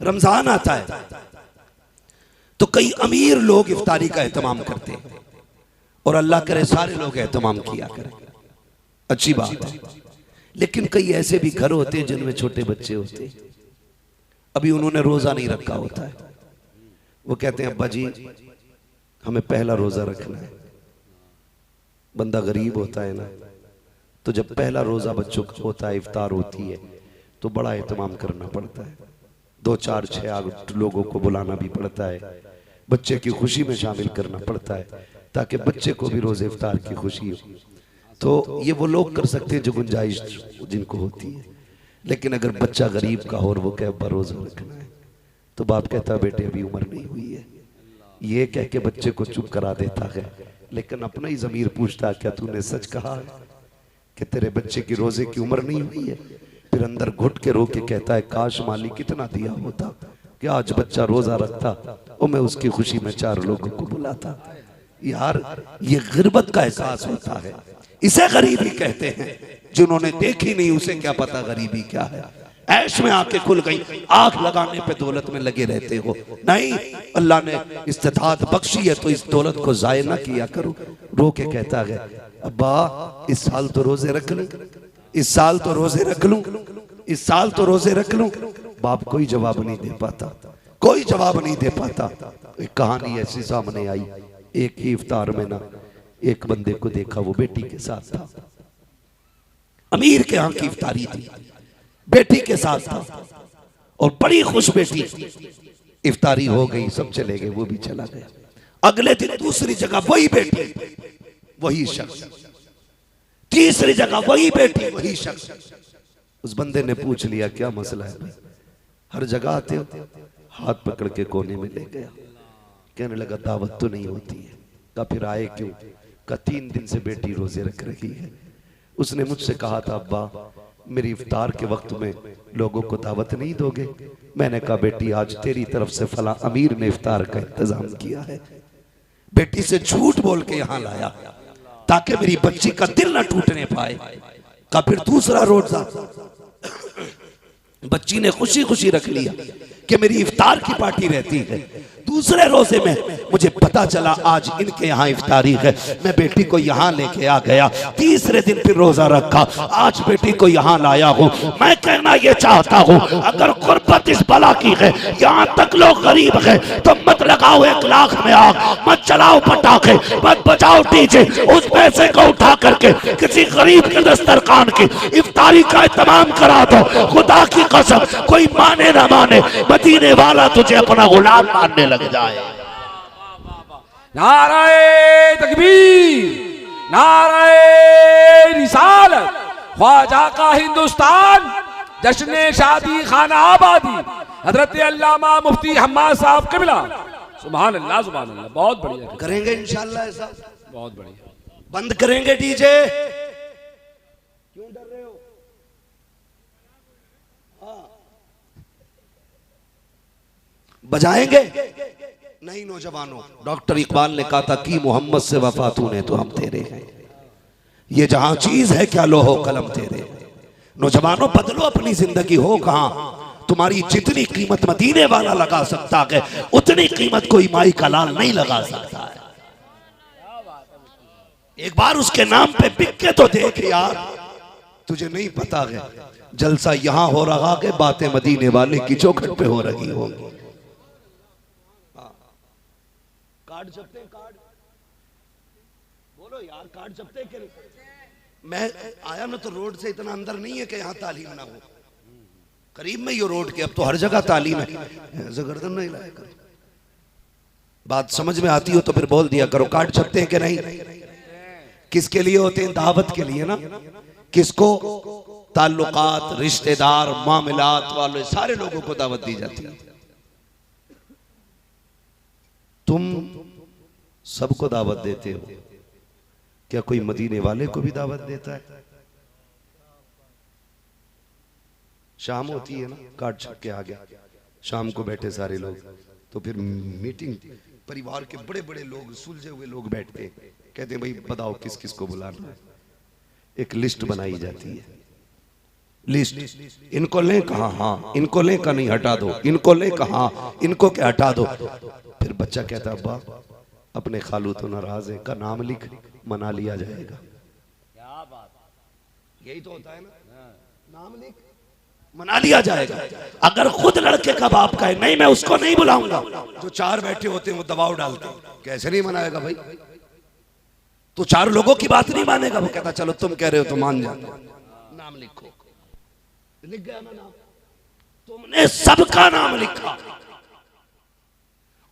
रमजान आता है तो कई अमीर लोग इफ्तारी का एहतमाम करते हैं और अल्लाह करे सारे लोग एहतमाम किया करें, अच्छी बात है। लेकिन कई ऐसे भी घर होते हैं जिनमें छोटे बच्चे होते हैं, अभी उन्होंने रोजा नहीं रखा होता है, वो कहते हैं अब्बा जी हमें पहला रोजा रखना है। बंदा गरीब होता है ना, तो जब पहला रोजा बच्चों का होता है, इफ्तार होती है, तो बड़ा एहतमाम करना पड़ता है, 2 4 6 लोगों को बुलाना भी पड़ता है, बच्चे की खुशी में शामिल करना पड़ता है ताकि बच्चे को भी रोजे इफ्तार की खुशी हो। तो ये वो लोग कर सकते हैं जो गुंजाइश जिनको होती है। लेकिन अगर बच्चा गरीब का हो और वो कहे अब्बा रोजा रखना है, तो बाप कहता है बेटे अभी उम्र नहीं हुई है, ये कह के बच्चे को चुप करा देता है। लेकिन अपना ही ज़मीर पूछता क्या तूने सच कहा है कि तेरे बच्चे की रोजे की उम्र नहीं हुई है? फिर अंदर घुट के रो के कहता है काश मालिक कितना दिया होता कि आज बच्चा रोजा रखता और मैं उसकी खुशी में 4 लोगों को बुलाता। यार ये गिरबत का एहसास होता है, इसे गरीबी कहते हैं। जिन्होंने देखी नहीं उसे क्या पता गरीबी क्या है। ऐश में आंखें खुल गई, आग लगाने पे दौलत में लगे रहते हो। नहीं, अल्लाह ने इस्तिताअत बख्शी है तो इस दौलत को जाय ना किया करो। रो के कहता है अब्बा इस साल तो रोजे रख लूं, इस साल तो रोजे रख लूं, इस साल तो रोजे रख लूं। बाप कोई जवाब नहीं दे पाता, कोई जवाब नहीं दे पाता। एक कहानी ऐसी सामने आई, एक ही इफ्तार में ना एक बंदे को देखा, वो बेटी के साथ था, अमीर के यहाँ की इफ्तारी थी, बेटी के साथ था और बड़ी खुश बेटी। इफ्तारी हो गई, सब चले गए, वो भी चला गया। अगले दिन दूसरी जगह वही बेटी वही शख्स, तीसरी जगह वही बेटी वही शख्स। उस बंदे ने पूछ लिया क्या मसला है भाई, हर जगह आते हो? हाथ पकड़ के कोने में ले गया, कहने लगा दावत तो नहीं होती है। कहा फिर आए क्यों? कहा 3 दिन से बेटी रोजे रख रही है, उसने मुझसे कहा था अब्बा मेरी इफ्तार के वक्त में लोगों को दावत नहीं दोगे? मैंने कहा बेटी आज तेरी तरफ से फला अमीर ने इफ्तार का इंतजाम किया है। बेटी से झूठ बोल के यहाँ लाया ताकि मेरी बच्ची का दिल ना टूटने पाए। का फिर दूसरा रोजा बच्ची ने खुशी खुशी रख लिया कि मेरी इफ्तार की पार्टी रहती है। दूसरे रोजे में मुझे पता चला आज इनके यहाँ इफ्तारी है, मैं बेटी को यहाँ लेके आ गया। तीसरे दिन फिर रोजा रखा, आज बेटी को यहाँ लाया हूँ। मैं कहना ये चाहता हूँ अगर गुर्बत इस बला की है, यहाँ तक लोग गरीब है, तो मत लगाओ 1 लाख में आग, मत चलाओ पटाखे, मत बजाओ डीजे। उस पैसे को उठा करके किसी गरीब के दस्तरखान की इफ्तारी का इंतजाम करा दो। खुदा की कसम कोई माने ना माने, मदीने वाला तुझे अपना गुलाम मानने लग जाए। नाराए तकबीर, नाराए रिसालत, ख्वाजा का हिंदुस्तान, जश्न शादी खाना आबादी, हजरत अल्लामा मुफ्ती हम्माद साहब क़िबला। सुभान अल्लाह, सुभान अल्लाह। बहुत बढ़िया करेंगे इंशाल्लाह ऐसा, बहुत बढ़िया। बंद करेंगे डीजे, क्यों डर रहे हो? बजाएंगे नहीं नौजवानों। डॉक्टर इकबाल ने कहा था कि मोहम्मद से वफा तूने तो हम तेरे हैं, ये जहां चीज है क्या लोहो कलम तेरे। नौजवानों बदलो अपनी जिंदगी, हो कहां? तुम्हारी जितनी कीमत मदीने वाला लगा सकता है उतनी कीमत कोई माई का लाल नहीं लगा सकता है। एक बार उसके नाम पे बिक के तो देख यार, तुझे नहीं पता है जलसा यहां हो रहा है, बातें मदीने वाले की चौखट पे हो रही होंगी। कार्ड छपते हैं, कार्ड बोलो यार, कार्ड छपते हैं कि नहीं? मैं आया ना तो रोड से इतना अंदर नहीं है कि यहाँ तालीम ना हो, करीब में ये रोड के, अब तो हर जगह तालीम है। जगर्दन नहीं लाया करो, बात समझ में आती हो तो फिर बोल दिया करो। कार्ड छपते हैं कि नहीं? किसके लिए होते हैं? दावत के लिए ना। किसको? ताल्लुकात, रिश्तेदार, मामलात वाले सारे लोगों को दावत दी जाती है। तुम सबको दावत देते हो, क्या कोई मदीने वाले को भी दावत देता है? शाम होती है ना, कार्ड छप के आ गया, शाम को बैठे सारे लोग, तो फिर मीटिंग, परिवार के बड़े बड़े लोग, सुलझे हुए लोग बैठते हैं, कहते हैं भाई बताओ किस किस को बुलाना है। एक लिस्ट बनाई जाती है, लिस्ट, इनको लें कहा, हाँ इनको लें का नहीं हटा दो, इनको लें कहा, इनको क्या हटा दो। फिर बच्चा कहता अब्बा अपने खालू तो नाराज है, का नाम लिख मना लिया जाएगा। क्या बात, यही तो होता है ना, नाम लिख मना लिया जाएगा। अगर खुद लड़के का बाप का है नहीं मैं उसको नहीं बुलाऊंगा, जो चार बैठे होते हैं वो दबाव डालते हैं, कैसे नहीं मनाएगा भाई, तो चार लोगों की बात नहीं मानेगा। वो कहता चलो तुम कह रहे हो तो मान जाते, नाम लिखो। लिख गया ना नाम, तुमने सबका नाम लिखा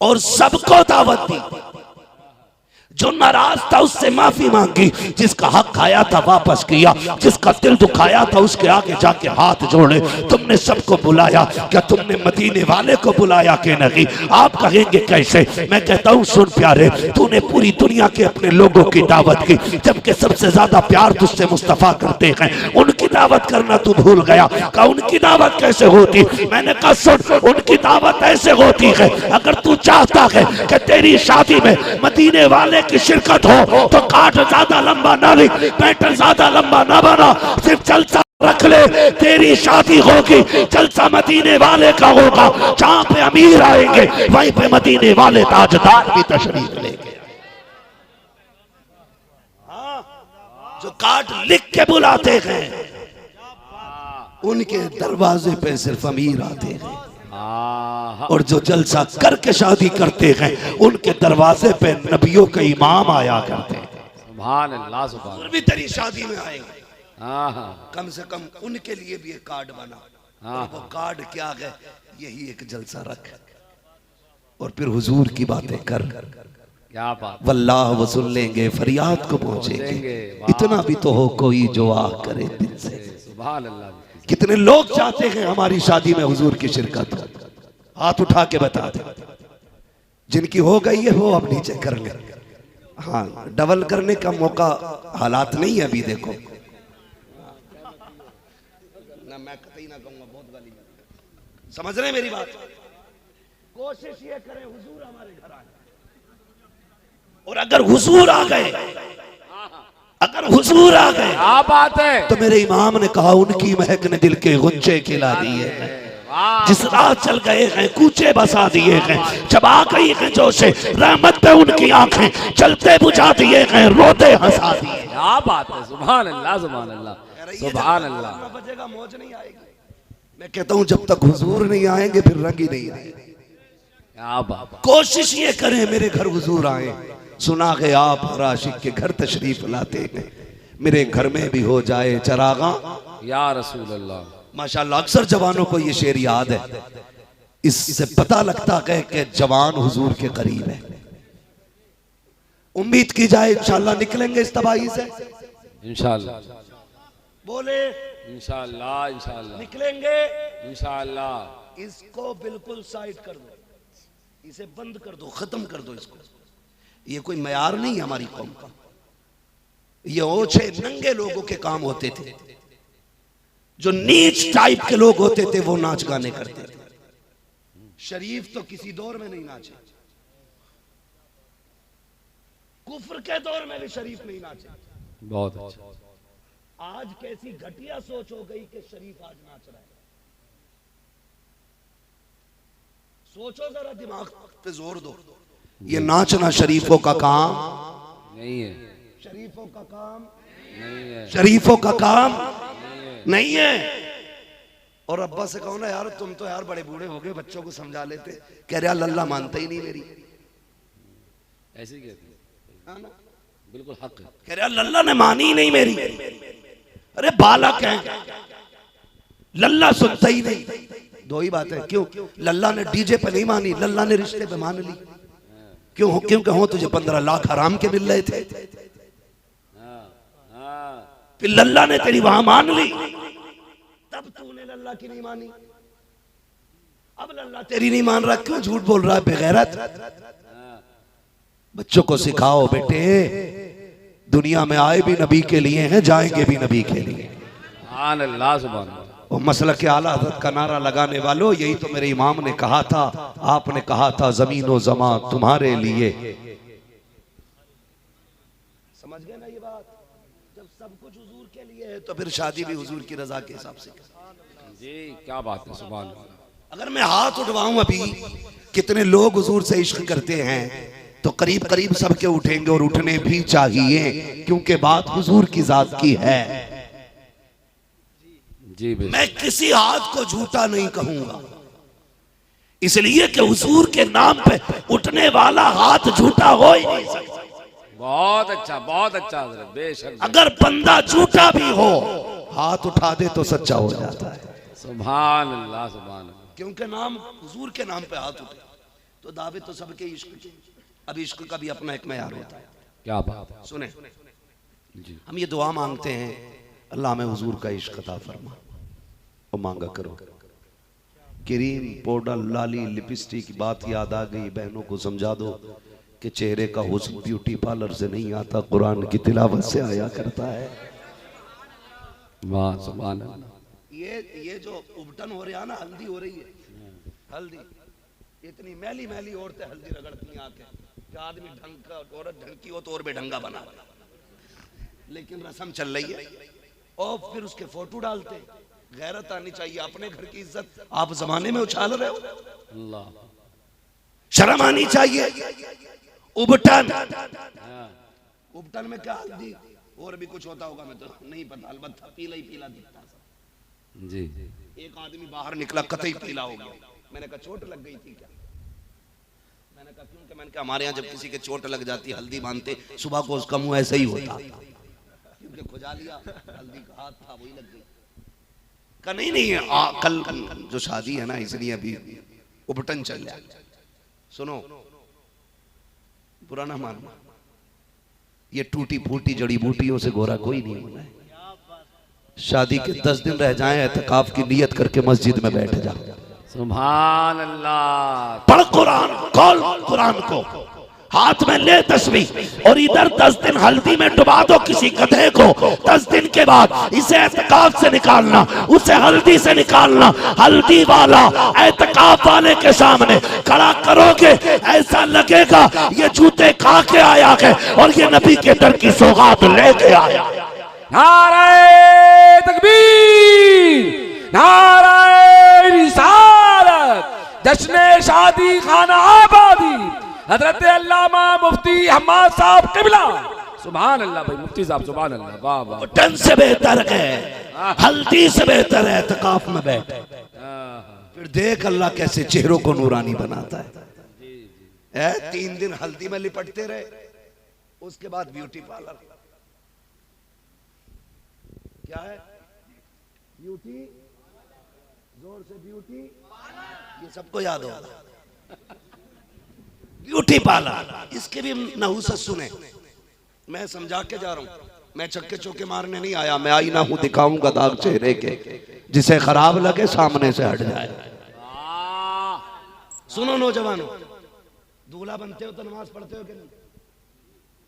और सबको दावत दी। जो नाराज था उससे माफी मांगी, जिसका हक खाया था वापस किया, जिसका दिल दुखाया था उसके आगे जाके हाथ जोड़े। तुमने सबको बुलाया, क्या तुमने मदीने वाले को बुलाया कि नहीं? आप कहेंगे कैसे? मैं कहता हूँ सुन प्यारे, तूने पूरी दुनिया के अपने लोगों की दावत की, जबकि सबसे ज्यादा प्यार तुझसे मुस्तफा करते हैं, उनकी दावत करना तू भूल गया। का उनकी दावत कैसे होती? मैंने कहा सुन, उनकी दावत ऐसे होती है, अगर तू चाहता है कि तेरी शादी में मदीने वाले की शिरकत हो तो काट ज्यादा लंबा ना लिख, पैटर्न ज्यादा लंबा ना बना, सिर्फ जलसा रख ले। तेरी शादी होगी जलसा मदीने वाले का होगा, जहां पे अमीर आएंगे वहीं पे मदीने वाले ताजदार भी तशरीफ लेंगे। जो काट लिख के बुलाते हैं उनके दरवाजे पे सिर्फ अमीर आते हैं, और जो जलसा करके शादी करते हैं उनके दरवाजे पे नबियों के इमाम आया करते हैं। सुभान अल्लाह, सुभान अल्लाह। भी तेरी शादी में आएंगे, कम से कम उनके लिए भी एक कार्ड बना, और वो कार्ड क्या है? यही एक जलसा रख और फिर हुजूर की बातें कर। क्या बात, वल्लाह वसूल लेंगे, फरियाद को पहुंचेंगे। इतना भी तो हो कोई जो आ करे दिल से। सुभान अल्लाह। कितने लोग चाहते हैं हमारी शादी में हुजूर की शिरकत? हाथ उठा के बता दे। जिनकी हो गई है वो अब नीचे कर ले। हाँ, डबल करने का मौका हालात नहीं है अभी। देखो ना, मैं कतई ना कहूंगा, बहुत गाली समझ रहे मेरी बात। कोशिश ये करें हुजूर हमारे घर आए, और अगर हुजूर आ गए, अगर हुजूर आ गए, क्या बात है, तो मेरे इमाम ने कहा उनकी महक ने दिल के गुंचे खिला दिए हैं। जिस राह चल गए हैं कूचे बसा दिए हैं, जब आ गई है जोशे रहमत पे उनकी आंखें चलते बुझा दिए हैं, रोते हंसा दिए। क्या बात है, सुभान अल्लाह, सुभान अल्लाह, सुभान अल्लाह। बजेगा मौज नहीं आएगी। मैं कहता हूँ जब तक हुजूर नहीं आएंगे फिर रंग ही नहीं आएगा। क्या बात, कोशिश ये करें मेरे घर हुजूर आए। सुना है आप हर आशिक के घर तशरीफ लाते हैं, मेरे घर में भी हो जाए चरागा या रसूल अल्लाह। माशाल्लाह, अक्सर जवानों को ये शेर याद है। इससे पता लगता है कि जवान हुजूर के करीब है। उम्मीद की जाए इंशाल्लाह निकलेंगे इस तबाही से, इंशाल्लाह। बोले इंशाल्लाह, इंशाल्लाह निकलेंगे इंशाल्लाह। इसको बिल्कुल साइड कर दो, इसे बंद कर दो, खत्म कर दो इसको। ये कोई मयार नहीं है हमारी कौम का। ये ओछे नंगे लोगों के काम होते थे, जो नीच टाइप के लोग होते थे वो नाच गाने करते थे। शरीफ तो किसी दौर में नहीं नाचे, कुफ्र के दौर में भी शरीफ नहीं नाचे। बहुत अच्छा। आज कैसी घटिया सोच हो गई कि शरीफ आज नाच रहा है। सोचो जरा, दिमाग पे जोर दो। ये नाचना शरीफों का काम नहीं है, शरीफों का काम नहीं है, शरीफों का काम नहीं है। और अब्बा से कहो ना यार, तुम तो यार बड़े बूढ़े हो गए, बच्चों को समझा लेते। कह रहा लल्ला मानता ही नहीं मेरी। ऐसे कहते हैं, बिल्कुल हक है। कह रहा लल्ला ने मानी ही नहीं मेरी। अरे बालक है, लल्ला सुनता ही नहीं। दो ही बात है, क्यों? लल्ला ने डीजे पे नहीं मानी, लल्ला ने रिश्ते पे मान ली। क्यों? क्योंकि हो तुझे 15 लाख हराम के मिल रहे थे, फिर लल्ला ने तेरी वहां मान ली, तब तूने लल्ला की नहीं मानी। अब लल्ला तेरी नहीं मान रहा, क्यों झूठ बोल रहा है बेगैरत? बच्चों को सिखाओ बेटे, दुनिया में आए भी नबी के लिए हैं, जाएंगे भी नबी के लिए। सुभान अल्लाह, सुभान अल्लाह। और मसलक के आला हज़रत का नारा लगाने वालों, यही तो मेरे इमाम ने कहा था। आपने कहा था ज़मीन व ज़मां तुम्हारे लिए। समझ गए ना ये बात? जब सब कुछ हुजूर के लिए है तो फिर शादी भी हुजूर की रजा के हिसाब से जी क्या बात है, सुभान अल्लाह। अगर मैं हाथ उठवाऊं अभी कितने लोग हुजूर से इश्क करते हैं तो करीब करीब सबके उठेंगे और उठने भी चाहिए, क्योंकि बात हुजूर की जात की है। जी मैं किसी हाथ को झूठा नहीं कहूंगा, इसलिए कि हुजूर के नाम पे उठने वाला हाथ झूठा हो ही नहीं सकता। बहुत अच्छा हजरत, बेशक। अगर बंदा झूठा भी हो हाथ उठा दे तो सच्चा हो जाता है। सुभान अल्लाह, सुभान अल्लाह। क्योंकि नाम हुजूर के नाम पे हाथ उठे तो दावे तो सबके इश्क के। अब इश्क का भी अपना एक मयार होता है। क्या बात है। सुने जी। हम ये दुआ मांगते हैं, अल्लाह में हुजूर का इश्क अता फरमा। और मांगा करो क्रीम पाउडर लाली लिपस्टिक की बात याद आ गई, बहनों को समझा दो कि चेहरे का हुस्न ब्यूटी पार्लर से नहीं आता, कुरान की तिलावत से आया करता है। वाह सुभान अल्लाह। ये जो उबटन हो रहा है ना, हल्दी हो रही है, हल्दी इतनी मैली मैली औरतें हल्दी रगड़ती आके कि आदमी ढंग का, औरत ढंग की हो तो और बेढंगा बना, लेकिन रस्म चल रही है और फिर उसके फोटो डालते। गैरत आनी चाहिए, अपने घर की इज्जत आप जमाने में उछाल रहे हो। अल्लाह, शर्म आनी चाहिए। उबटन, उबटन में क्या हल्दी और भी कुछ होता होगा, मैं तो नहीं पता, अलबत्ता पीला ही पीला दिखता है। जी। एक आदमी बाहर निकला कतई पीला हो गया, मैंने कहा चोट लग गई थी क्या? मैंने कहा क्यों? मैंने कहा हमारे यहाँ जब किसी के चोट लग जाती हल्दी बांधते, सुबह को उसका मुंह ऐसे ही होता, क्योंकि खुजा लिया, हल्दी का हाथ था वही लग गई। का नहीं कल जो शादी है ना, इसलिए अभी उबटन चल जाए। सुनो, बुरा ना मानना, ये टूटी फूटी जड़ी बूटियों से गोरा कोई नहीं होना है। शादी के 10 दिन रह जाएं, एतकाफ की नियत करके मस्जिद में बैठ जा। सुभान अल्लाह। पढ़ कुरान, खोल कुरान को, हाथ में ले तस्बीह और इधर 10 दिन हल्दी में डुबा दो किसी गधे को। 10 दिन के बाद इसे एतकाफ से निकालना, उसे हल्दी से निकालना। हल्दी वाला एतकाफ वाले के सामने खड़ा करोगे, ऐसा लगेगा ये जूते खा के आया है और ये नबी के दर की सौगात लेके आया। नारे तकबीर, नारे रिसालत, जश्न शादी खाना आबादी, हजरत अल्लामा मुफ्ती हम्माद साहब किबला। सुभान अल्लाह भाई मुफ्ती साहब, सुभान अल्लाह। वाह वाह। टन से बेहतर है, हल्दी से बेहतर है एतकाफ में बैठ। फिर देख अल्लाह कैसे चेहरों को नूरानी बनाता है। 3 दिन हल्दी में लिपटते रहे, उसके बाद ब्यूटी पार्लर। क्या है ब्यूटी? जोर से ब्यूटी, ये सबको याद होगा। ब्यूटी पार्लर, इसके भी नहुसत सुने। मैं समझा के जा रहा हूं, मैं चक्के चौके मारने नहीं आया। मैं आईना हूं, दिखाऊंगा दाग चेहरे के, जिसे खराब लगे सामने से हट जाए। सुनो नौजवानों, दूल्हा बनते हो तो नमाज पढ़ते हो कि नहीं?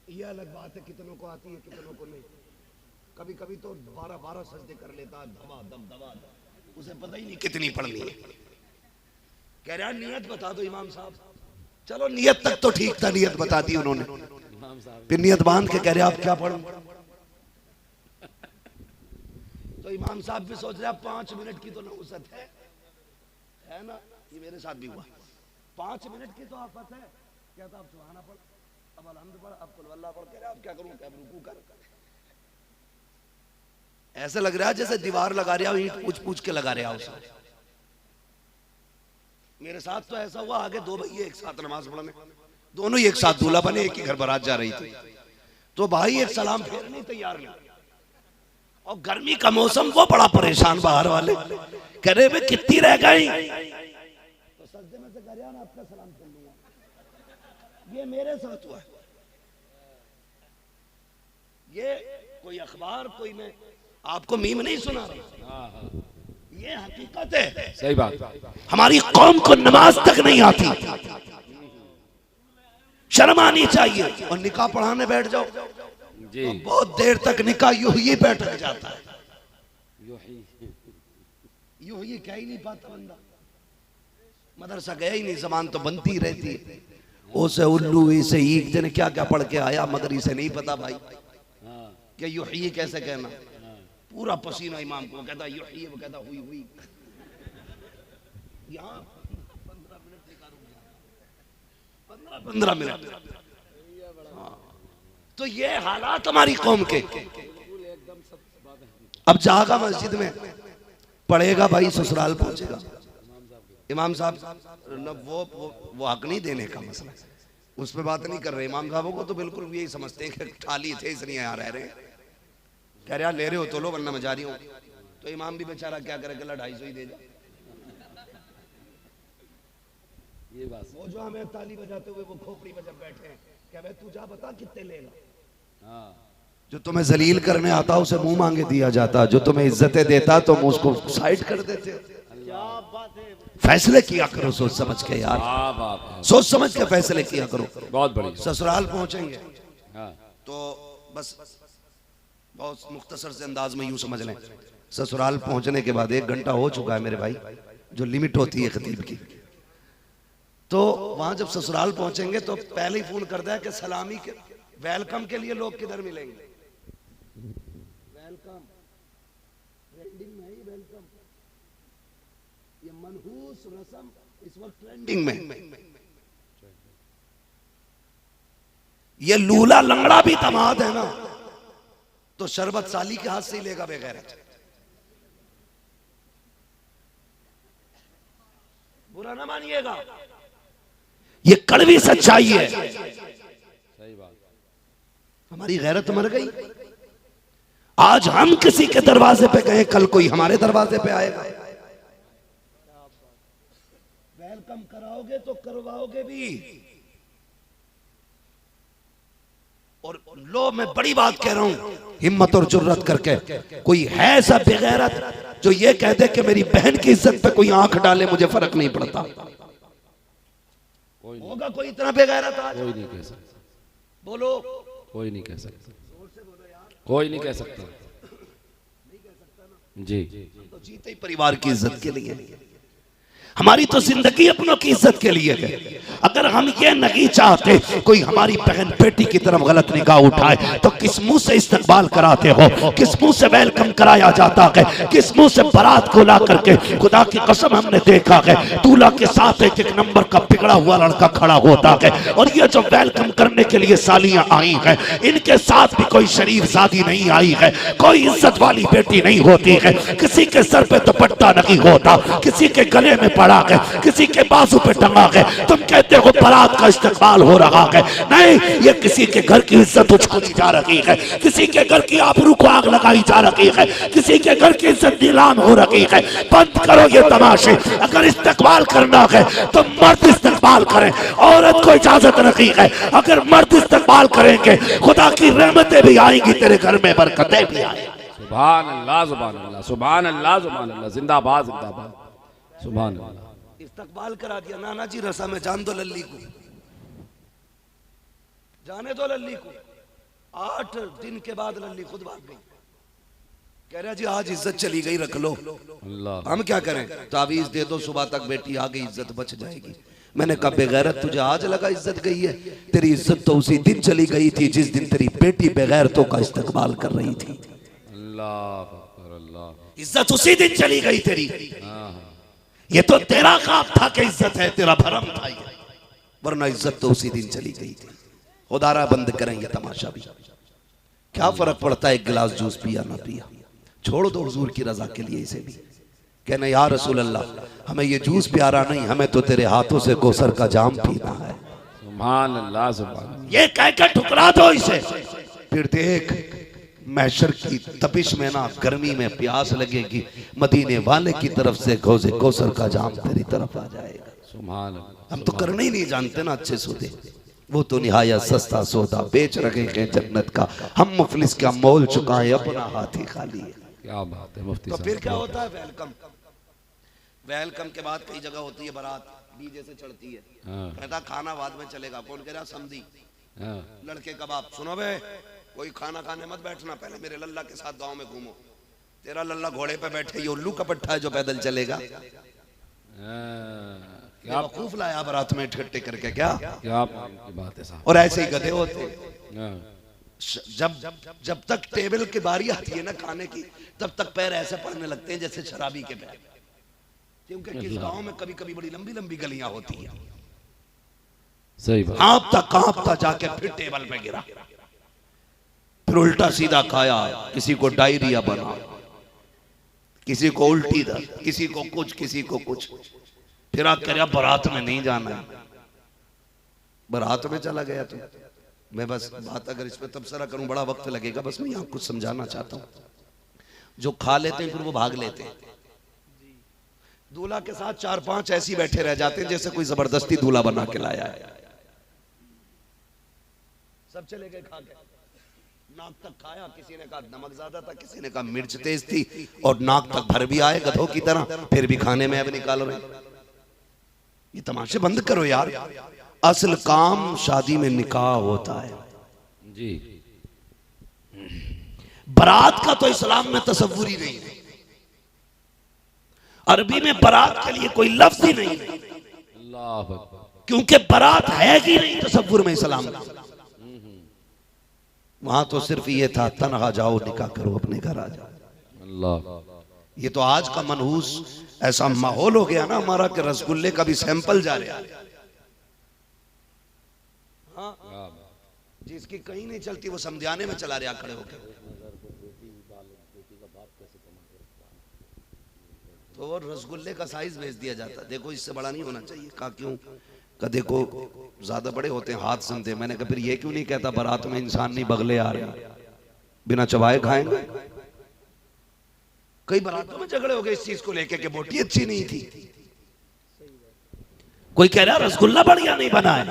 ये अलग बात है, कितनों को आती है कितनों को नहीं। कभी कभी तो 12-12 सजदे कर लेता, दबा दब दबा, उसे पता ही नहीं कितनी पढ़नी है। कह रहा नियत बता दो इमाम साहब। चलो नियत तक तो ठीक था, नियत बता दी उन्होंने, फिर नियत बांध के कह रहे आप क्या पढ़ूं? तो इमाम साहब भी सोच रहे 5 मिनट की तो नहुसत है ना। ये मेरे साथ भी हुआ, 5 मिनट की तो आफत है। कहता अब सुभाना पढ़, अब अलहम्द पढ़, अब कुल वल्लाह पढ़। कह रहे अब क्या करूं? क्या रुकू कर? ऐसे लग रहा है जैसे दीवार लगा रहा हो, ईंट पूछ पूछ के लगा रहा हो। मेरे साथ तो ऐसा हुआ, आगे 2 भैया एक साथ नमाज पढ़ने, दोनों ही एक साथ दूल्हा बने, एक ही घर बारात जा रही थी। तो भाई एक सलाम फेर नहीं तैयार नहीं, और गर्मी का मौसम, वो बड़ा परेशान बाहर वाले। कह रहे वे कितनी रह गई? तो सजदे में से कह रहा ना आपका सलाम कर लिया। ये मेरे साथ हुआ है। ये कोई अखबार, कोई मैं आपको मीम नहीं सुना रहा, ये हकीकत है। सही बात। हमारी कौम को नमाज तक नहीं आती, शर्म आनी चाहिए। और निकाह पढ़ाने बैठ जाओ जी, तो बहुत देर तक निकाह यूं ही बैठ जाता है, यूं ही कह ही नहीं पाता बंदा। मदरसा गया ही नहीं, जबान तो बनती रहती है। ओसे उल्लू इसे ईक जने क्या क्या पढ़ के आया, मगर इसे नहीं पता भाई। कि युही कैसे कहना, पूरा पसीना इमाम को कहता युही, वो कहता हुई हुई। यहाँ 15 मिनट। तो ये हालात हमारी कौम के। अब जागा मस्जिद में पढ़ेगा भाई, ससुराल पहुंचेगा। इमाम साहब न वो हक नहीं देने का मसला, उस पर बात नहीं कर रहे। इमाम साहबों को तो बिल्कुल यही समझते हैं कि ठाली थे इसलिए यहाँ रह रहे हैं। कह रहे ले रहे हो तो लो, वरना मैं जा रही हूँ। तो इमाम भी बेचारा क्या करे, गला 250 ही दे जा। ये बात वो जो हमें ताली बजाते हुए वो खोपड़ी में जब बैठे हैं, क्या भाई तू जा बता कितने लेगा। हाँ। जो तुम्हें जलील करने आता उसे मुंह मांगे दिया जाता, जो तुम्हें इज्जतें देता तुम उसको साइड कर देते। फैसले किया करो सोच समझ के यार, सोच समझ के फैसले किया करो। बहुत बड़ी। ससुराल पहुंचेंगे हाँ। तो बस बहुत मुख्तसर से अंदाज में यूं समझ लें, ससुराल पहुंचने के बाद 1 घंटा हो चुका है मेरे भाई, जो लिमिट होती है खतीब की। तो वहां जब ससुराल पहुंचेंगे तो पहले ही फोन कर दिया कि सलामी के वेलकम के लिए लोग किधर मिलेंगे। वेलकम ट्रेंडिंग में ही, वेलकम ये मनहूस रस्म इस वक्त ट्रेंडिंग में। ये लूला लंगड़ा भी दामाद है ना, तो शरबत साली के हाथ से ही लेगा बगैर। बुरा ना मानिएगा, ये कड़वी सच्चाई है। सही बात। हमारी गैरत मर गई। आज हम किसी के दरवाजे पे गए, कल कोई हमारे दरवाजे पे आएगा। वेलकम कराओगे तो करवाओगे भी। और लो मैं बड़ी बात कह रहा हूं, हिम्मत और जुर्रत करके कोई है ऐसा बेगैरत जो ये कह दे कि मेरी बहन की इज्जत पे कोई आंख डाले मुझे फर्क नहीं पड़ता। होगा कोई इतना बेगैरत आज? कोई नहीं कह सकता। बोलो। कोई नहीं कह सकता। कोई नहीं कह सकता। जी। तो जीते ही परिवार की इज्जत के लिए, हमारी तो जिंदगी अपनों की इज्जत के लिए है। अगर हम ये नहीं चाहते कोई हमारी बहन बेटी की तरफ गलत निगाह उठाए तो किस मुंह से इस्तकबाल कराते हो, किस मुंह से वेलकम कराया जाता है, किस मुंह से बारात को ला करके। खुदा की कसम हमने देखा है दूल्हा के साथ एक नंबर का बिगड़ा हुआ लड़का खड़ा होता है, और ये जो वेलकम करने के लिए सालियां आई हैं इनके साथ भी कोई शरीफ शादी नहीं आई है, कोई इज्जत वाली बेटी नहीं होती है। किसी के सर पे दुपट्टा नहीं होता, किसी के गले में पड़ा है, किसी के बाजू पे टंगा है। तुम कहते हो बारात का इस्तकबाल हो रहा है, नहीं, ये किसी के घर की इज्जत उछाली जा रही है, किसी के घर की आबरू को आग लगाई जा रही है, किसी के घर की इज्जत नीलाम हो रही है। बंद करो ये तमाशे। अगर इस्तकबाल करना है तो मर्द इस्तकबाल करें, औरत को इजाजत नहीं है। अगर मर्द इस्तकबाल करेंगे खुदा की रहमतें भी आएंगी, तेरे घर में बरकतें भी आएंगी। सुभान अल्लाह, सुभान अल्लाह, सुभान अल्लाह, सुभान अल्लाह, जिंदाबाद जिंदाबाद, सुभान अल्लाह। इस्तकबाल करा दिया नाना जी रसा में, जान दो लल्ली को, जाने दो लल्ली को। 8 दिन के बाद लल्ली खुद भाग गई, कह रहा जी आज इज्जत चली गई, रख लो। अल्लाह। हम क्या करें, तावीज दे दो, सुबह तक बेटी आ गई, इज्जत बच जाएगी। मैंने कहा बेगैरत तुझे आज लगा इज्जत गई है, तेरी इज्जत तो उसी दिन चली गई थी जिस दिन तेरी बेटी बेगैरतों का इस्तकबाल कर रही थी। अल्लाह, इज्जत उसी दिन चली गई तेरी। ये तो तेरा काम था कि इज्जत है, तेरा भरम था ये, वरना इज्जत तो उसी दिन चली गई थी। खुदारा बंद करेंगे तमाशा भी, क्या फर्क पड़ता है एक गिलास जूस पिया ना पिया, छोड़ दो हुजूर की रजा के लिए इसे भी। कहना या रसूल अल्लाह हमें ये जूस प्यारा नहीं, हमें तो तेरे हाथों से कौसर का जाम पीना है। सुभान अल्लाह, सुभान। ये कह के ठुकरा दो इसे, फिर देख महशर की तपिश में ना, गर्मी में प्यास लगेगी, मदीने वाले की तरफ से गौज़े कौसर का जाम तेरी तरफ आ जाएगा। सुभान अल्लाह। हम तो करने ही नहीं जानते ना अच्छे सौदे, वो तो निहायत सस्ता सौदा बेच रहे हैं जन्नत का, हम मुफलिस का मोल चुकाए अपना हाथ ही खाली है। क्या बात है मुफ्ती तो साहब। फिर क्या होता है, वेलकम, वेलकम के बाद कई जगह होती है बारात डीजे से चढ़ती है, कहता खाना बाद में चलेगा। कौन कह रहा, समझी लड़के कबाब। सुनो बे, कोई खाना खाने मत बैठना, पहले मेरे लल्ला के साथ गांव में घूमो। तेरा लल्ला घोड़े पे बैठे, ये उल्लू का पट्टा है जो पैदल चलेगा। क्या वकूफ लाया बारात में इकट्ठे करके, क्या क्या बात है साहब। और ऐसे ही गधे होते, जब जब तक टेबल की बारी आती है ना खाने की, तब तक पैर ऐसे पड़ने लगते हैं जैसे शराबी के पैर, क्योंकि किस गांव में कभी कभी बड़ी लंबी लंबी गलियां होती हैं। सही बात। कांपता जाके फिर टेबल पे गिरा, फिर उल्टा सीधा खाया, किसी को डायरिया बना, किसी को उल्टी दर्द, किसी को कुछ, किसी को कुछ। फिर आप कह रहे बारात में नहीं जाना है, बारात में चला गया तो मैं बस बात अगर इस पे तबसरा करूं बड़ा वक्त लगेगा, बस मैं यहाँ कुछ समझाना चाहता हूं। जो खा लेते हैं फिर वो भाग लेते हैं, दूल्हा के साथ 4-5 ऐसी बैठे रह जाते हैं जैसे कोई जबरदस्ती दूल्हा बना के लाया है। सब चले गए खा के, नाक तक खाया, किसी ने कहा नमक ज्यादा था, किसी ने कहा मिर्च तेज थी, और नाक तक भर भी आए गधों की तरह, फिर भी खाने में अब निकाल रहे। ये तमाशे बंद करो यार, असल काम शादी में निकाह होता है जी। बारात का तो इस्लाम में तसव्वुर ही नहीं है, अरबी में बारात के लिए कोई लफ्ज ही नहीं है, अल्लाह अकबर। क्योंकि बारात है कि नहीं तसव्वुर में इस्लाम में। वहां तो सिर्फ ये था तन्हा जाओ निकाह करो अपने घर आ जाओ। अल्लाह। ये तो आज का मनहूस ऐसा माहौल हो गया ना हमारा कि रसगुल्ले का भी सैंपल जा रहा है। हाँ, जिसकी कहीं नहीं चलती वो समझाने में चला रहा खड़े होकर, तो रसगुल्ले का साइज भेज दिया जाता, देखो इससे बड़ा नहीं होना चाहिए। कहा क्यों? का देखो ज्यादा बड़े होते हैं हाथ समझे। मैंने कहा फिर ये क्यों नहीं कहता बारात में इंसान नहीं बगले आ रहे बिना चबाए खाएंगे। कई बारातों में झगड़े हो गए इस चीज को लेके कि बोटी अच्छी नहीं थी, कोई कह रहा रसगुल्ला बढ़िया नहीं बना है।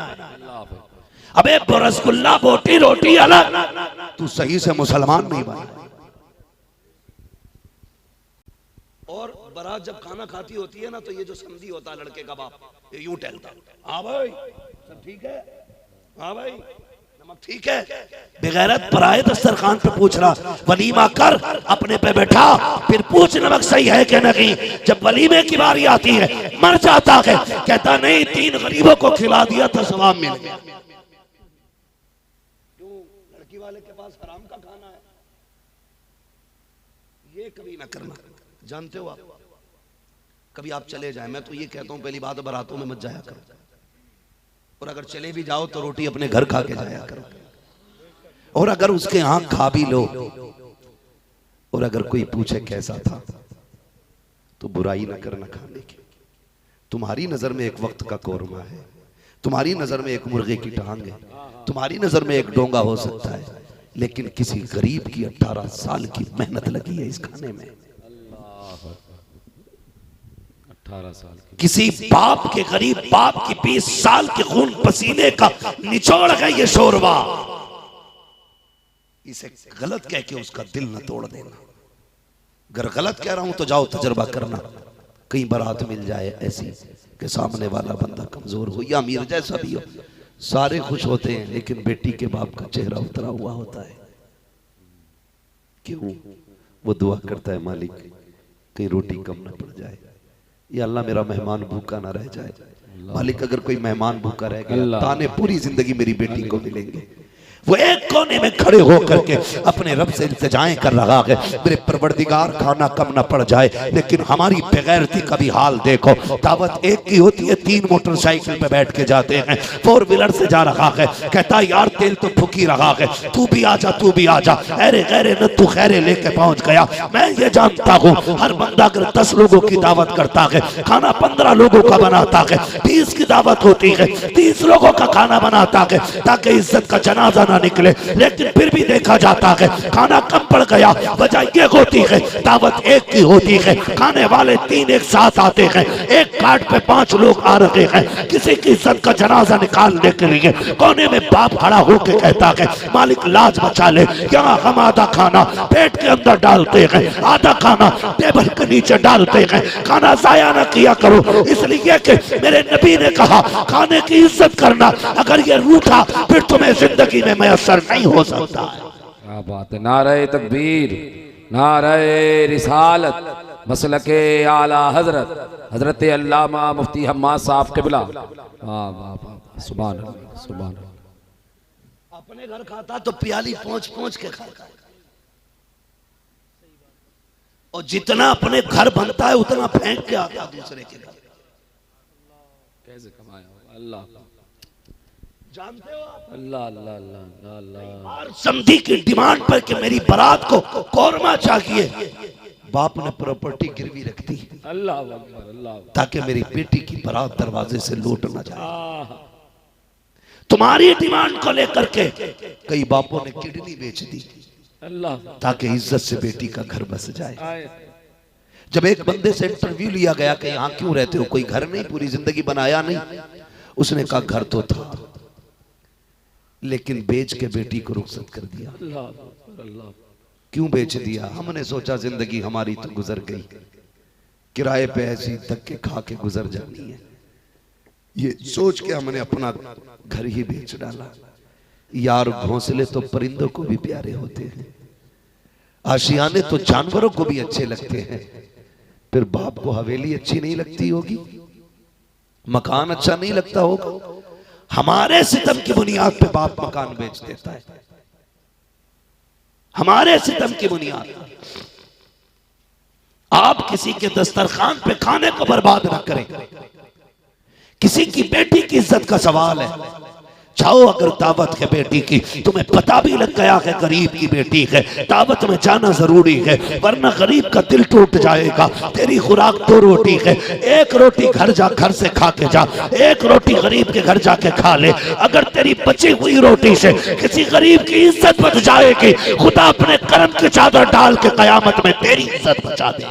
अबे रसगुल्ला बोटी रोटी अलग, तू सही से मुसलमान नहीं बना। और बारात जब खाना खाती होती है ना तो ये जो समधी होता है लड़के का बाप, ये यूं टहलता, हाँ भाई सब ठीक है, हाँ भाई नमक ठीक है। बेगैरत पराए दस्तरखान पे पूछ रहा वलीमा कर, अपने पे बैठा, फिर पूछ नमक सही है कि नहीं। जब वलीमे की बारी आती है मर जाता है, कहता नहीं 3 गरीबों को खिला दिया तो सवाब मिल गया। क्यों? लड़की वाले के पास हराम का खाना है। ये कभी ना करना, जानते हो आप, कभी आप चले जाए, मैं तो ये कहता हूं पहली बात बारातों में मत जाया करो, और अगर चले भी जाओ तो रोटी अपने घर खा के जाया करो। और अगर उसके यहां खा भी लो और अगर कोई पूछे कैसा था तो बुराई ना करना खाने की। तुम्हारी नजर में एक वक्त का कौरमा है, तुम्हारी नजर में एक मुर्गे की टांग है, तुम्हारी नजर में एक डोंगा हो सकता है, लेकिन किसी गरीब की 18 साल की मेहनत लगी है इस खाने में। 18 साल की। किसी बाप के, गरीब बाप की 20 साल के खून पसीने का निचोड़ है ये शोरबा। इसे गलत कह के उसका दिल न तोड़ देना। अगर गलत कह रहा हूं तो जाओ तजर्बा करना, कहीं बारात मिल जाए ऐसी कि सामने वाला बंदा कमजोर हो या अमीर जैसा भी हो, सारे खुश होते हैं लेकिन बेटी के बाप का चेहरा उतरा हुआ होता है। क्यों? वो दुआ करता है मालिक कहीं रोटी कम न पड़ जाए, या अल्लाह मेरा मेहमान भूखा ना रह जाए। मालिक अगर कोई मेहमान भूखा रह गया ताने पूरी जिंदगी मेरी बेटी को मिलेंगे। वो एक कोने में खड़े होकर के अपने रब से इल्तिजाएं कर रहा है, मेरे परवरदिगार खाना कम ना पड़ जाए। लेकिन हमारी बेगैरती का भी हाल देखो, दावत एक की होती है, 3 मोटरसाइकिल पे बैठ के जाते हैं, 4 व्हीलर से जा रहा है, कहता यार तेल तो फूक ही रहा है, तू भी आजा तू भी आजा। अरे गैरे न तू खैरे लेके पहुंच गया। मैं ये जानता हूँ हर बंदा अगर 10 लोगों की दावत करता है, खाना 15 लोगों का बनाता है, 20 की दावत होती है 30 लोगों का खाना बनाता है ताकि इज्जत का जनाजा ना निकले। लेकिन फिर भी देखा जाता है खाना कम पड़ गया, वजह ये होती है दावत एक की होती है, खाने वाले 3 एक साथ आते हैं, एक कार्ड पे 5 लोग आ रहे हैं, किसी की इज्जत का जनाजा निकालने के लिए कोने में बाप खड़ा होकर कहता है मालिक लाज बचा ले, यहाँ हम आधा खाना पेट के अंदर डालते हैं, आधा खाना टेबल के नीचे डालते हैं, खाना जाया न किया करो, इसलिए कि मेरे नबी ने कहा खाने की इज्जत करना, अगर ये रूठा फिर तुम्हें जिंदगी में मैसर नहीं हो सकता। क्या बात है। नारे तकबीर, नारे रिसालत, मसलके आला हजरत हजरत अल्लामा मुफ्ती हम्माद साहब क़िबला। वाह वाह वाह, सुभान अल्लाह सुभान अल्लाह। अपने घर खाता तो प्याली पहुंच पहुंच के खाता, और जितना अपने घर बनता है उतना फेंक के आता दूसरे के घर। कैसे कमाया अल्लाह, जानते हो आप? अल्लाह अल्लाह अल्लाह अल्लाह। और समधी की डिमांड पर कि मेरी बारात को कौरमा चाहिए, बाप ने प्रॉपर्टी गिरवी रख दी, अल्लाह अकबर अल्लाह, ताकि मेरी बेटी की बारात दरवाजे से लौट ना जाए। तुम्हारी डिमांड को लेकर के कई बापों ने किडनी बेच दी, अल्लाह, ताकि इज्जत से बेटी का घर बस जाए। जब एक बंदे से इंटरव्यू लिया गया कि यहाँ क्यों रहते हो, कोई घर नहीं, पूरी जिंदगी बनाया नहीं, उसने कहा घर तो था लेकिन बेच के बेटी को रुखसत कर दिया। अल्लाह अल्लाह, क्यों बेच दिया? हमने सोचा जिंदगी हमारी तो गुजर गई, किराए पे ऐसी धक्के खा के गुजर जानी है, ये सोच के हमने अपना घर ही बेच डाला। यार घोंसले तो परिंदों को भी प्यारे होते हैं, आशियाने तो जानवरों को भी अच्छे लगते हैं, फिर बाप को हवेली अच्छी नहीं लगती होगी, मकान अच्छा नहीं लगता होगा। हमारे सितम की बुनियाद पे बाप मकान बेच देता है, हमारे सितम की बुनियाद। आप किसी के दस्तरखान पे खाने को बर्बाद ना करें, किसी की बेटी की इज्जत का सवाल है। जाओ अगर दावत है बेटी की, तुम्हें पता भी लग गया है गरीब की बेटी है, दावत में जाना जरूरी है, वरना गरीब का दिल टूट जाएगा। तेरी खुराक 2 रोटी है, 1 रोटी घर से खा के जा, 1 रोटी गरीब के घर जाके खा ले। अगर तेरी बची हुई रोटी से किसी गरीब की इज्जत बच जाएगी, खुदा अपने करम की चादर डाल के कयामत में तेरी इज्जत बचा दे।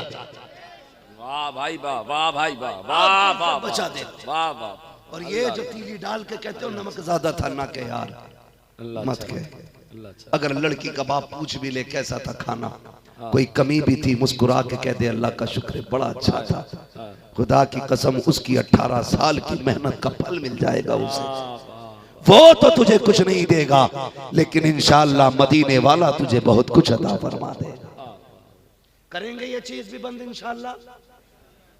वाह भाई वाह, वाह भाई वाह, वाह वाह, बचा दे, वाह वाह। और ये जो तीली डाल के कहते हो नमक ज्यादा था ना, के यार मत के। अगर लड़की का बाप पूछ भी ले कैसा था खाना, कोई कमी भी थी, मुस्कुरा के कह दे अल्लाह का शुक्र है बड़ा अच्छा था, खुदा की कसम उसकी 18 साल की मेहनत का फल मिल जाएगा उसे। वो तो तुझे कुछ नहीं देगा, लेकिन इंशाअल्लाह मदीने वाला तुझे बहुत कुछ अता फरमा देगा। करेंगे ये चीज भी बंद इंशाअल्लाह,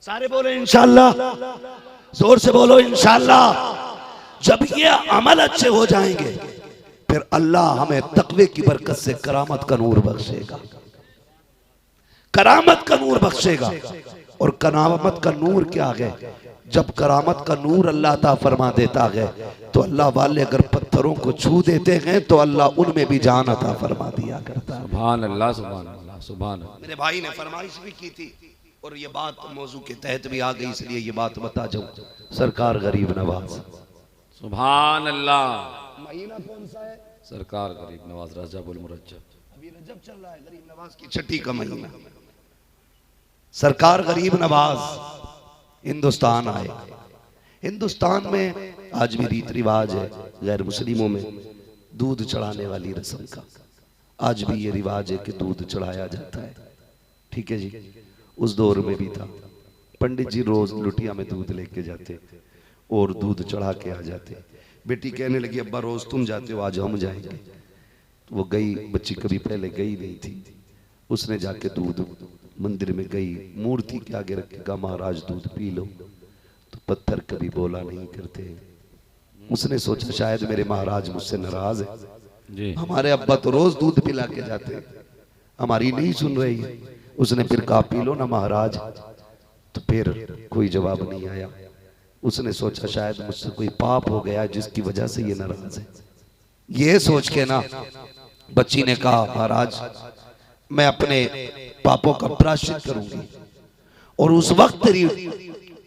सारे बोले इंशाअल्लाह, जोर से बोलो इंशाअल्लाह। जब ये अमल अच्छे हो जाएंगे, फिर अल्लाह हमें तकवे की बरकत से करामत का नूर बख्शेगा, करामत का नूर बख्शेगा। और करामत का नूर क्या है? जब करामत का नूर अल्लाह अता फरमा देता है, तो अल्लाह वाले अगर पत्थरों को छू देते हैं तो अल्लाह उनमें भी जान अता फरमा दिया करता है। सुभान अल्लाह, सुभान अल्लाह, सुभान अल्लाह। मेरे भाई ने फरमाइश भी की थी, और ये बात मौजू के तहत भी आ गई, इसलिए ये बात बता जाऊं। सरकार गरीब नवाज, सुभान अल्लाह। महीना कौन सा है? सरकार गरीब नवाज, रजबुल मुरज्जब। अभी रजब चल रहा है, गरीब नवाज की छठी का महीना। सरकार गरीब नवाज हिंदुस्तान आए। हिंदुस्तान में आज भी रीत रिवाज है गैर मुस्लिमों में दूध चढ़ाने वाली रस्म का, आज भी ये रिवाज है कि दूध चढ़ाया जाता है। ठीक है जी, उस दौर में भी था। पंडित जी रोज लुटिया में दूध लेके जाते और दूध चढ़ा के आ जाते। बेटी कहने लगी अब्बा रोज तुम जाते हो, आज हम जाएंगे। वो गई, बच्ची कभी पहले गई नहीं थी, उसने जाके दूध मंदिर में गई, मूर्ति के आगे रखेगा महाराज दूध पी लो, तो पत्थर कभी बोला नहीं करते। उसने सोचा शायद मेरे महाराज मुझसे नाराज है जी, हमारे अब्बा तो रोज दूध पिला के जाते हैं, हमारी नहीं सुन रही है। उसने फिर कहा पी लो ना महाराज, तो फिर कोई जवाब नहीं आया। उसने सोचा शायद मुझसे कोई पाप हो गया जिसकी वजह से ये नाराज है। ये सोच के ना बच्ची ने कहा महाराज मैं अपने पापों का प्रायश्चित करूंगी और उस वक्त तेरी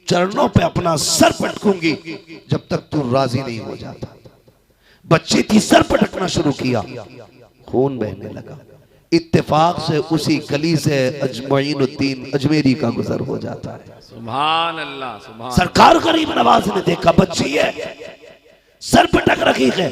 चरणों पे अपना सर पटकूंगी जब तक तू राजी नहीं हो जाता। बच्ची थी, सर पटकना शुरू किया, खून बहने लगा। इत्तेफाक से उसी गली से अजमईनुद्दीन अजमेरी का गुजर हो जाता है। सुभान अल्लाह, सुभान। सरकार गरीब नवाज ने देखा बच्ची है, सर पटक रखी है,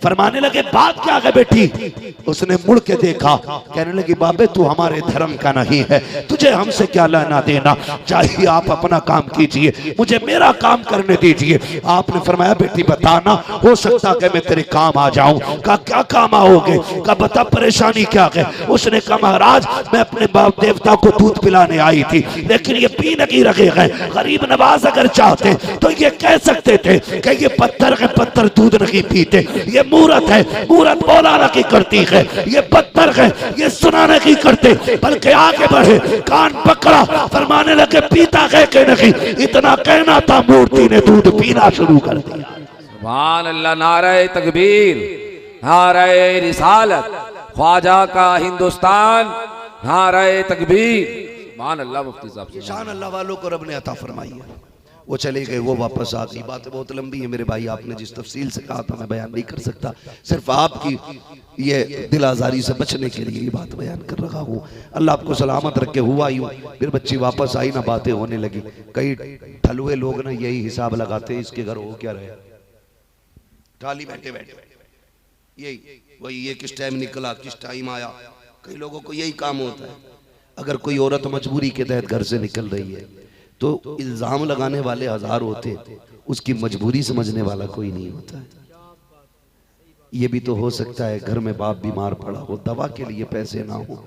फरमाने लगे बात क्या है बेटी? उसने मुड़ के देखा, कहने लगी बाबे तू हमारे धर्म का नहीं है, तुझे हमसे क्या लेना देना, चाहिए आप अपना काम कीजिए, मुझे मेरा काम करने दीजिए। आपने फरमाया बेटी बताना, हो सकता है मैं तेरे काम आ जाऊं। कहा क्या काम आओगे? कहा बता परेशानी क्या है? उसने कहा महाराज मैं अपने बाप देवता को दूध पिलाने आई थी, लेकिन ये पी नहीं रहे हैं। गरीब नवाज अगर चाहते तो ये कह सकते थे कि ये पत्थर के पत्थर दूध नहीं पीते, ये मूरत है, मूरत बोलाना की करती है, ये पत्थर है, ये सुनाने की करते, बल्कि आगे बढ़े, कान पकड़ा, फरमाने लगे पीता है कि नहीं। इतना कहना था, मूर्ति ने दूध पीना शुरू कर दिया। सुभान अल्लाह, नारे तकबीर, नारे रिसालत, ख्वाजा का हिंदुस्तान, नारे तकबीर। सुभान अल्लाह। मुफ्ती साहब, शान अल्लाह वालों को रब ने अता फरमाई है। वो चले गए, वो वापस आ गई। बात बहुत लंबी है मेरे भाई, आपने जिस तफसील से कहा था मैं बयान नहीं कर सकता, सिर्फ आपकी ये दिल आजारी से बचने के लिए ये बात बयान कर रहा हूँ। अल्लाह आपको सलामत रखे। हुआ यूँ, फिर बच्ची वापस आई ना, बातें होने लगी। कई ठलुए लोग ना यही हिसाब लगाते हैं, इसके घर हो क्या रहे, खाली बैठे बैठे यही वही, ये किस टाइम निकला, किस टाइम आया। कई लोगों को यही काम होता है। अगर कोई औरत मजबूरी के तहत घर से निकल रही है तो इल्जाम लगाने वाले हजार होते, उसकी मजबूरी समझने वाला कोई नहीं होता है। ये भी तो हो सकता है घर में बाप बीमार पड़ा हो, दवा के लिए पैसे ना हो,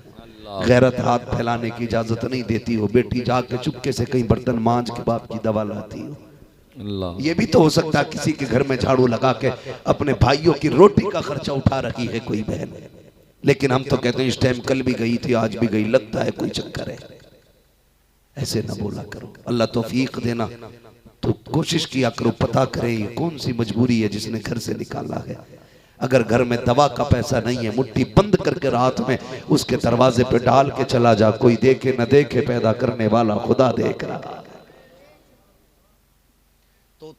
गैरत हाथ फैलाने की इजाजत नहीं देती हो, बेटी जाके चुपके से कहीं बर्तन मांझ के बाप की दवा लाती हो। ये भी तो हो सकता है किसी के घर में झाड़ू लगा के अपने भाइयों की रोटी का खर्चा उठा रही है कोई बहन। लेकिन हम तो कहते हैं इस टाइम कल भी गई थी, आज भी गई, लगता है कोई चक्कर है। ऐसे ना बोला करो, अल्लाह तौफीक देना। तो कोशिश किया करो, पता करे ये कौन सी मजबूरी है जिसने घर से निकाला है। अगर घर में दवा का पैसा नहीं है, मुट्ठी बंद करके रात में उसके दरवाजे पे डाल के चला जा, कोई देखे न देखे, पैदा करने वाला खुदा देख रहा है। तो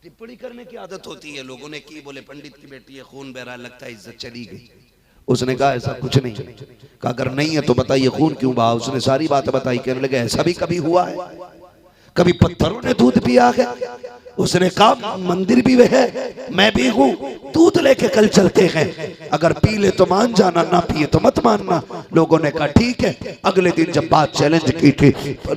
टिप्पणी करने की आदत होती है, लोगों ने की, बोले पंडित की बेटी है, खून बह रहा, लगता है इज्जत चली गई। उसने कहा ऐसा कुछ नहीं। कहा अगर नहीं है तो बताइए खून क्यों बहा। उसने सारी बात बताई। कहने लगे ऐसा भी कभी हुआ है, कभी पत्थरों ने दूध पिया है। उसने कहा मंदिर भी वह है, मैं भी हूँ, दूध लेके कल चलते हैं, अगर पी ले तो मान जाना, ना पिए तो मत मानना। लोगों ने कहा ठीक है। अगले दिन जब बात चैलेंज की थी,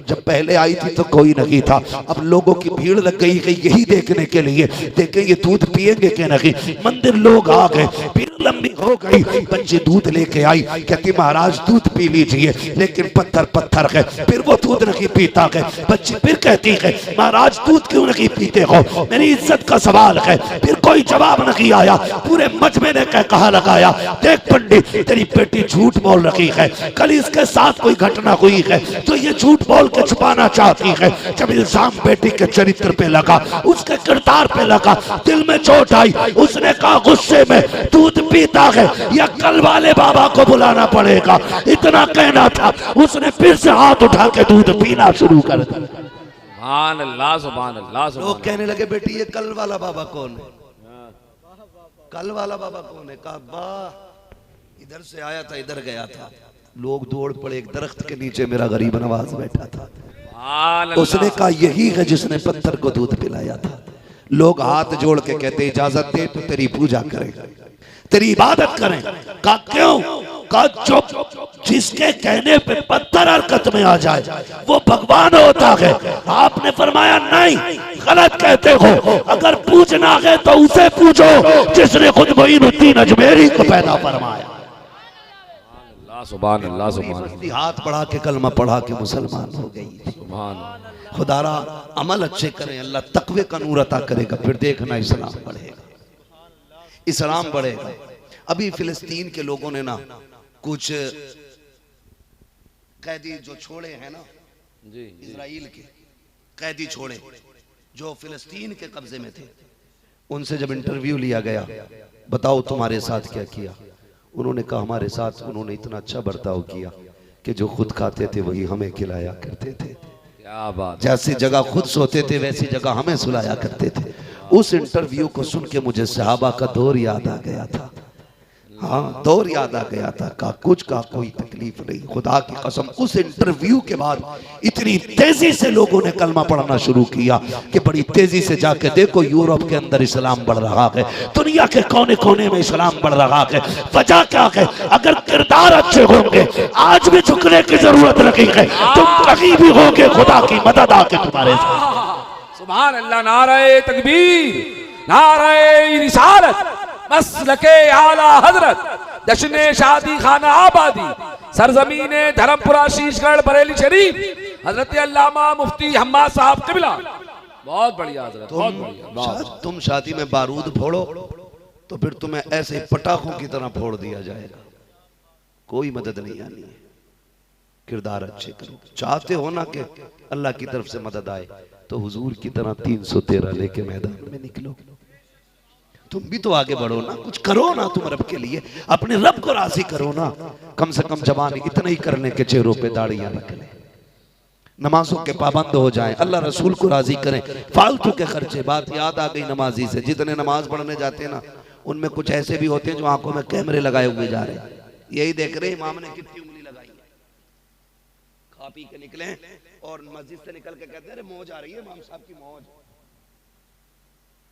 जब पहले आई थी तो कोई नहीं था, अब लोगों की भीड़ लग गई है यही देखने के लिए, देखें ये दूध पिएंगे कि नहीं। मंदिर लोग आ गए, भीड़ लंबी हो गई। बच्ची दूध लेके आई, कहती महाराज दूध पी लीजिए, लेकिन पत्थर पत्थर है। फिर वो दूध नहीं पीता है। बच्ची फिर कहती है महाराज दूध क्यों नहीं पीते हो, मेरी इज्जत का सवाल है। फिर कोई जवाब नहीं आया। पूरे मजमे ने कहा लगाया, देख पंडित तेरी बेटी झूठ बोल रही है, कल इसके साथ कोई घटना हुई है तो ये झूठ बोल के छुपाना चाहती है। जब इल्जाम बेटी के चरित्र पे लगा, उसके किरदार पे लगा, दिल में चोट आई। उसने कहा गुस्से में दूध पीता है या कल वाले बाबा को बुलाना पड़ेगा। इतना कहना था, उसने फिर से हाथ उठा के दूध पीना शुरू कर दिया। सुभान अल्लाह, सुभान अल्लाह। लोग कहने लगे बेटी ये कल वाला बाबा कौन है, कल वाला बाबा कौन है। कहा वाह, इधर से आया था इधर गया था। लोग दौड़ पड़े, एक दरख्त के नीचे मेरा गरीब नवाज बैठा था। उसने कहा यही है जिसने पत्थर को दूध पिलाया था। लोग हाथ जोड़ के कहते इजाजत दे तो तेरी पूजा करेगा, तेरी इबादत करें। कहा क्यों? कहा जो जिसके कहने पे पत्थर हरकत में आ जाए वो भगवान होता है। आपने फरमाया नहीं, गलत कहते हो। अगर पूछना है तो उसे पूछो जिसने खुद मोइनुद्दीन अजमेरी को पैदा फरमाया। सुभान अल्लाह, सुभान अल्लाह। हाथ बढ़ा के कलमा पढ़ा के मुसलमान हो गई। सुभान खुदारा अमल अच्छे करें, अल्लाह तकवे का नूर अता करेगा, फिर देखना इस्लाम बढ़ेगा, इस्लाम बढ़ेगा। अभी फिलिस्तीन के लोगों ने ना कुछ कैदी जो छोड़े हैं ना जी, इजराइल के कैदी छोड़े जो फिलिस्तीन के कब्जे में थे, उनसे जब इंटरव्यू लिया गया, बताओ तुम्हारे साथ क्या किया। उन्होंने कहा हमारे साथ उन्होंने इतना अच्छा बर्ताव किया कि जो खुद खाते थे वही हमें खिलाया करते थे। क्या बात। जैसी जगह खुद सोते थे वैसी जगह हमें सुलाया करते थे। उस इंटरव्यू को सुन के मुझे सहाबा का दौर याद आ गया था। हाँ, दौर याद आ गया था। का कुछ का कोई तकलीफ नहीं, खुदा की कसम। उस इंटरव्यू के बाद इतनी तेजी से लोगों ने कलमा पढ़ना शुरू किया कि बड़ी तेजी से जाके देखो यूरोप के अंदर इस्लाम बढ़ रहा है, दुनिया के कोने कोने में इस्लाम बढ़ रहा है। वजह क्या है? अगर किरदार अच्छे होंगे, आज भी झुकने की जरूरत नहीं है, तुम कहीं भी होगे खुदा की मदद आके तुम्हारे साथ। सुभान अल्लाह। नारे तकबीर, नारे रिसालत, मसलके आला हजरत, जश्ने शादी खाना आबादी, सरजमीने धर्मपुरा शीशगढ़ बरेली शरीफ, हजरत अल्लामा मुफ्ती हम्माद साहब किबला। बहुत बढ़िया हजरत, बहुत बढ़िया। तुम शादी में बारूद फोड़ो, तो फिर तुम्हें ऐसे पटाखों की तरह फोड़ दिया जाएगा, कोई मदद नहीं आनी है। किरदार अच्छे करो। चाहते हो ना कि अल्लाह की तरफ से मदद आए, तो हुजूर की तरह 313 लेके मैदान में निकलो। तुम भी तो आगे बढ़ो ना, कुछ करो ना तुम रब के लिए, अपने रब को राजी करो ना। कम से कम जवान इतना ही करने के चेहरों पे दाढ़ियां रख लें, नमाजों के पाबंद हो जाएं, अल्लाह रसूल को राजी करें। फालतू के खर्चे, बात याद आ गई नमाजी से, जितने नमाज पढ़ने जाते हैं ना, उनमें कुछ ऐसे भी होते हैं जो आंखों में कैमरे लगाए हुए जा रहे हैं, यही देख रहे इमाम ने कितनी उंगली लगाई है। खा पी के निकले और मस्जिद से निकल के कहते हैं मौज आ रही है इमाम साहब की मौज।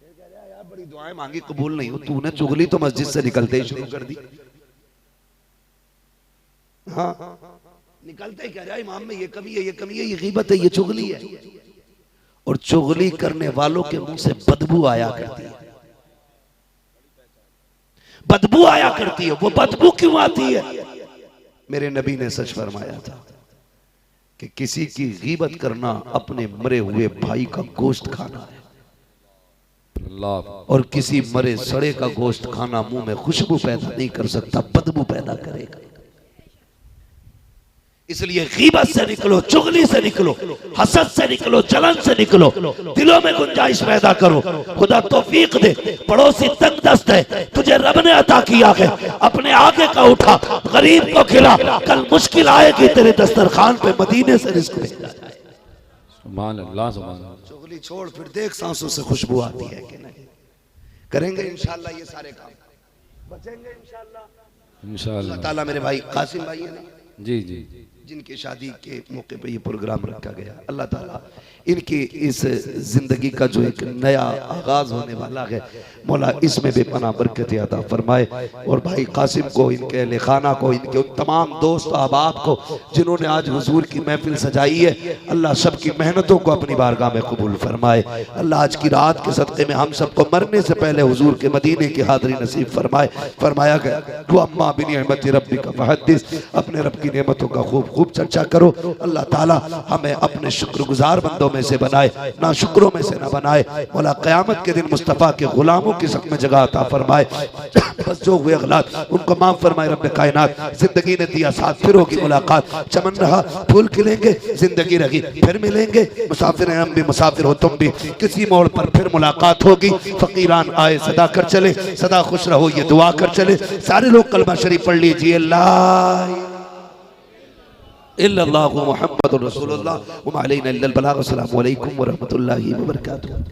कह रहा यार बड़ी दुआएं मांगी कबूल नहीं हो, तूने चुगली तो मस्जिद से निकलते ही शुरू कर दी। हाँ निकलते ही कह रहा इमाम में ये कमी है, ये कमी है, ये गीबत है, ये चुगली है। और चुगली करने वालों के मुंह से बदबू आया करती है, बदबू आया करती है। वो बदबू क्यों आती है? मेरे नबी ने सच फरमाया था कि किसी की गीबत करना अपने मरे हुए भाई का गोश्त खाना है, और किसी मरे सड़े का गोश्त खाना मुंह में खुशबू पैदा नहीं कर सकता, बदबू पैदा करेगा। इसलिए गीबत से निकलो, चुगली से निकलो, हसद से निकलो, जलन से निकलो, दिलों में गुंजाइश पैदा करो। खुदा तौफीक दे, पड़ोसी तंग दस्त है, तुझे रब ने अता किया है, अपने आगे का उठा, गरीब को खिला, कल मुश्किल आएगी तेरे दस्तरखान पे, मदीने से रिज़्क़ भेजा जाए। सुभान अल्लाह, सुभान अल्लाह। चुगली छोड़, फिर देख सांसों से खुशबू आती है कि नहीं। करेंगे इंशाअल्लाह ये सारे काम, बचेंगे इंशाअल्लाह। इंशाअल्लाह अल्लाह ताला मेरे भाई कासिम भाई है ना, जी जी, जिनकी शादी के मौके पे ये प्रोग्राम रखा गया, अल्लाह ताला इनकी इस जिंदगी का जो एक नया आगाज होने वाला है, मौला इसमें भी पनाह बरकत अता फरमाए। और भाई कासिम को, इनके अहले खाना को, इनके उन तमाम दोस्त अहबाब को जिन्होंने आज हुजूर की महफिल सजाई है, अल्लाह सबकी मेहनतों को अपनी बारगाह में कबूल फरमाए। अल्लाह आज की रात के सदक़े में हम सबको मरने से पहले हुजूर के मदीने की हाज़री नसीब फरमाए। फरमाया गया अम्मा बिनिअमति रब्बिका फहद्दिस, अपने रब की नेमतों का खूब खूब चर्चा करो। अल्लाह ताला हमें अपने शुक्रगुजार बंदों में से बनाए, ना शुक्रों में से ना बनाए। मौला क़यामत के दिन मुस्तफ़ा के गुलामों की सक में जगह अता फरमाए। बस जो हुए गलत उनको माफ फरमाए रब्बे कायनात। जिंदगी ने दिया साथ, फिर होगी मुलाकात, चमन रहा फूल खिलेंगे, जिंदगी रही फिर मिलेंगे। मुसाफिर हैं हम भी, मुसाफिर हो तुम भी, किसी मोड़ पर फिर मुलाकात होगी। फकीरान आए सदा कर चले, सदा खुश रहो ये दुआ कर चले। सारे लोग कलमा शरीफ पढ़ लीजिए, अल्लाह इल्लल्लाहु मुहम्मदुर रसूलुल्लाह व मा अलैना इल्लल बलाग। अस्सलामु अलैकुम व रहमतुल्लाहि व बरकातुहू।